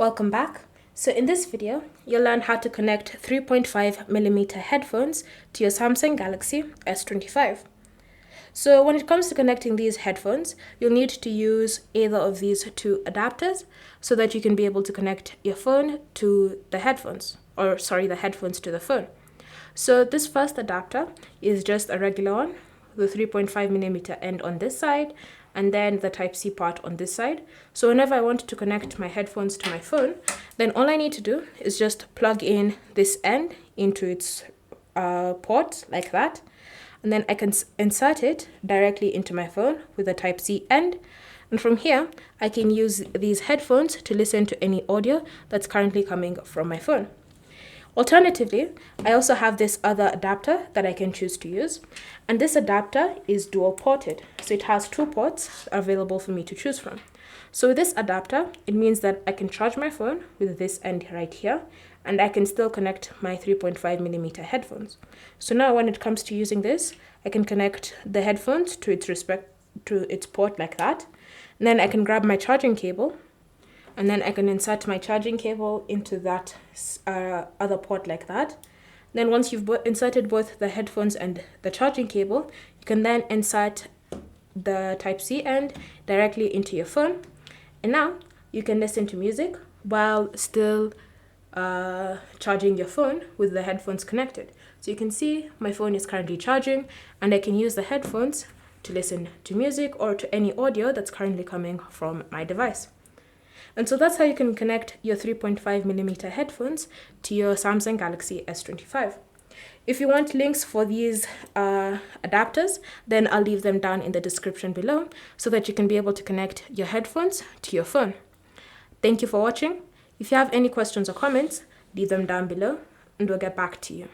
Welcome back. So in this video, you'll learn how to connect 3.5mm headphones to your Samsung Galaxy S25. So when it comes to connecting these headphones, you'll need to use either of these two adapters so that you can be able to connect your phone to the headphones, the headphones to the phone. So this first adapter is just a regular one, the 3.5mm end on this side, and then the Type-C part on this side. So whenever I want to connect my headphones to my phone, then all I need to do is just plug in this end into its port like that, and then I can insert it directly into my phone with the Type-C end. And from here, I can use these headphones to listen to any audio that's currently coming from my phone. Alternatively, I also have this other adapter that I can choose to use, and this adapter is dual ported, so it has two ports available for me to choose from. So with this adapter, it means that I can charge my phone with this end right here, and I can still connect my 3.5mm headphones. So now when it comes to using this, I can connect the headphones to its port like that, and then I can grab my charging cable, and then I can insert my charging cable into that other port like that. Then once you've inserted both the headphones and the charging cable, you can then insert the Type-C end directly into your phone. And now you can listen to music while still charging your phone with the headphones connected. So you can see my phone is currently charging, and I can use the headphones to listen to music or to any audio that's currently coming from my device. And so that's how you can connect your 3.5mm headphones to your Samsung Galaxy S25. If you want links for these adapters, then I'll leave them down in the description below so that you can be able to connect your headphones to your phone. Thank you for watching. If you have any questions or comments, leave them down below and we'll get back to you.